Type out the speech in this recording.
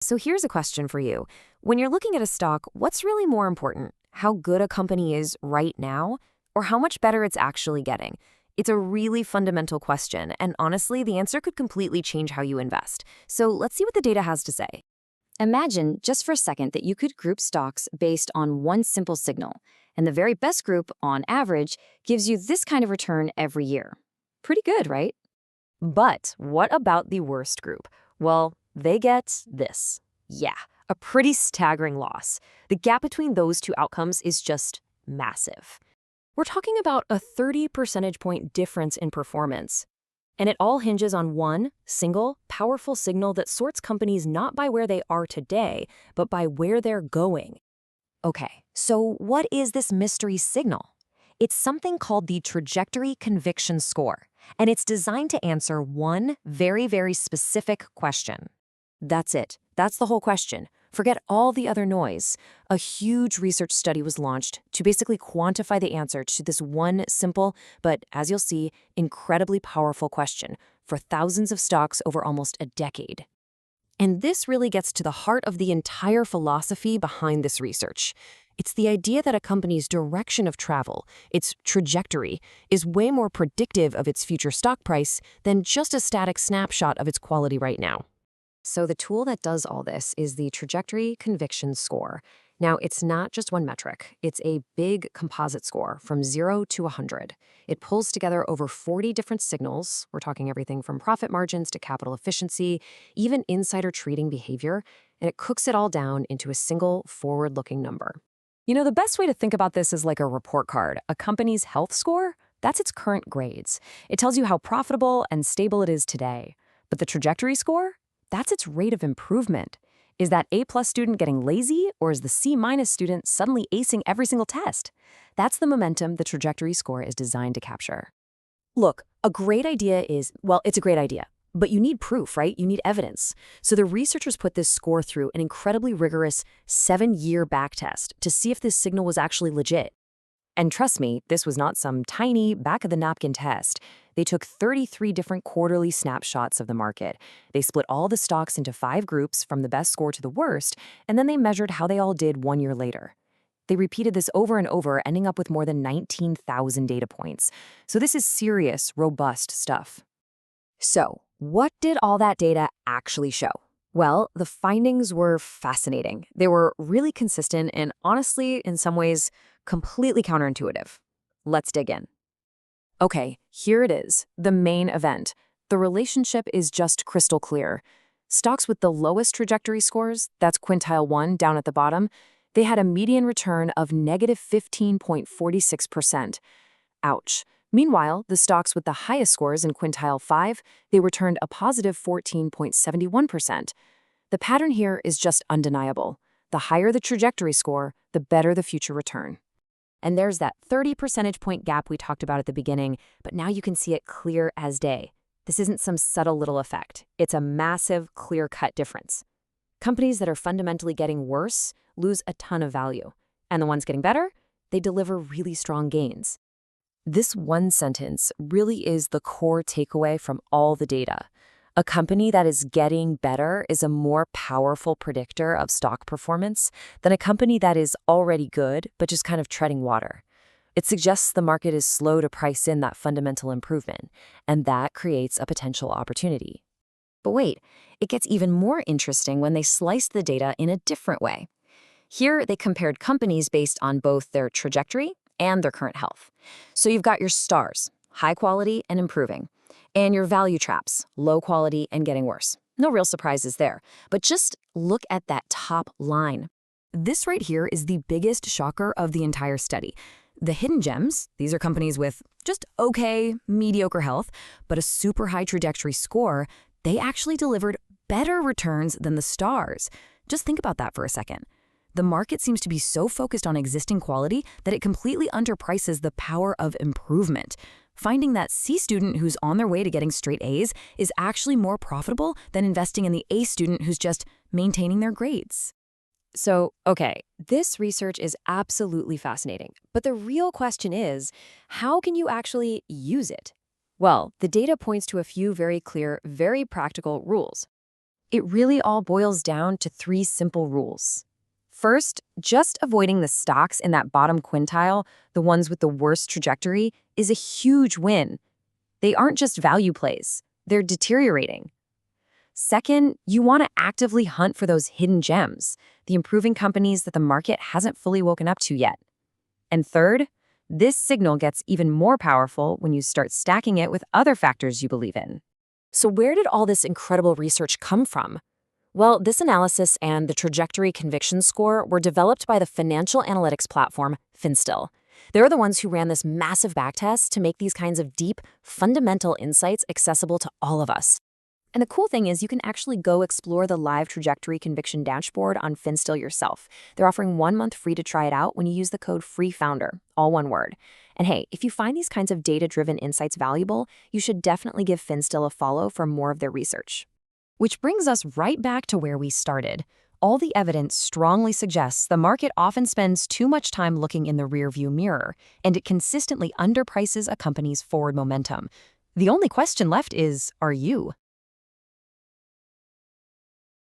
So here's a question for you. When you're looking at a stock, what's really more important? How good a company is right now, or how much better it's actually getting? It's a really fundamental question, and honestly, the answer could completely change how you invest. So let's see what the data has to say. Imagine, just for a second, that you could group stocks based on one simple signal, and the very best group, on average, gives you this kind of return every year. Pretty good, right? But what about the worst group? Well, they get this. Yeah, a pretty staggering loss. The gap between those two outcomes is just massive. We're talking about a 30 percentage point difference in performance. And it all hinges on one single, powerful signal that sorts companies not by where they are today, but by where they're going. Okay, so what is this mystery signal? It's something called the trajectory conviction score, and it's designed to answer one very, very specific question. That's it. That's the whole question. Forget all the other noise. A huge research study was launched to basically quantify the answer to this one simple, but as you'll see, incredibly powerful question for thousands of stocks over almost a decade. And this really gets to the heart of the entire philosophy behind this research. It's the idea that a company's direction of travel, its trajectory, is way more predictive of its future stock price than just a static snapshot of its quality right now. So the tool that does all this is the trajectory conviction score. Now, it's not just one metric. It's a big composite score from 0 to 100. It pulls together over 40 different signals. We're talking everything from profit margins to capital efficiency, even insider trading behavior, and it cooks it all down into a single forward-looking number. You know, the best way to think about this is like a report card. A company's health score, that's its current grades. It tells you how profitable and stable it is today. But the trajectory score? That's its rate of improvement. Is that A+ student getting lazy, or is the C- student suddenly acing every single test? That's the momentum the trajectory score is designed to capture. Look, a great idea is, well, it's a great idea, but you need proof, right? You need evidence. So the researchers put this score through an incredibly rigorous 7-year backtest to see if this signal was actually legit. And trust me, this was not some tiny, back-of-the-napkin test. They took 33 different quarterly snapshots of the market. They split all the stocks into 5 groups from the best score to the worst, and then they measured how they all did 1 year later. They repeated this over and over, ending up with more than 19,000 data points. So this is serious, robust stuff. So, what did all that data actually show? Well, the findings were fascinating. They were really consistent and honestly, in some ways, completely counterintuitive. Let's dig in. Okay, here it is, the main event. The relationship is just crystal clear. Stocks with the lowest trajectory scores, that's quintile 1 down at the bottom, they had a median return of negative 15.46%. Ouch. Meanwhile, the stocks with the highest scores in quintile 5, they returned a positive 14.71%. The pattern here is just undeniable. The higher the trajectory score, the better the future return. And there's that 30 percentage point gap we talked about at the beginning, but now you can see it clear as day. This isn't some subtle little effect. It's a massive, clear-cut difference. Companies that are fundamentally getting worse lose a ton of value. And the ones getting better, they deliver really strong gains. This one sentence really is the core takeaway from all the data. A company that is getting better is a more powerful predictor of stock performance than a company that is already good but just kind of treading water. It suggests the market is slow to price in that fundamental improvement, and that creates a potential opportunity. But wait, it gets even more interesting when they slice the data in a different way. Here, they compared companies based on both their trajectory and their current health. So you've got your stars, high quality and improving, and your value traps, low quality and getting worse. No real surprises there, but just look at that top line. This right here is the biggest shocker of the entire study. The hidden gems, these are companies with just okay, mediocre health, but a super high trajectory score, they actually delivered better returns than the stars. Just think about that for a second. The market seems to be so focused on existing quality that it completely underprices the power of improvement. Finding that C student who's on their way to getting straight A's is actually more profitable than investing in the A student who's just maintaining their grades. So, okay, this research is absolutely fascinating, but the real question is, how can you actually use it? Well, the data points to a few very clear, very practical rules. It really all boils down to three simple rules. First, just avoiding the stocks in that bottom quintile, the ones with the worst trajectory, is a huge win. They aren't just value plays, they're deteriorating. Second, you want to actively hunt for those hidden gems, the improving companies that the market hasn't fully woken up to yet. And third, this signal gets even more powerful when you start stacking it with other factors you believe in. So where did all this incredible research come from? Well, this analysis and the trajectory conviction score were developed by the financial analytics platform fffinstill. They're the ones who ran this massive backtest to make these kinds of deep, fundamental insights accessible to all of us. And the cool thing is you can actually go explore the live trajectory conviction dashboard on fffinstill yourself. They're offering 1 month free to try it out when you use the code FREEFOUNDER, all one word. And hey, if you find these kinds of data-driven insights valuable, you should definitely give fffinstill a follow for more of their research. Which brings us right back to where we started. All the evidence strongly suggests the market often spends too much time looking in the rearview mirror, and it consistently underprices a company's forward momentum. The only question left is, are you?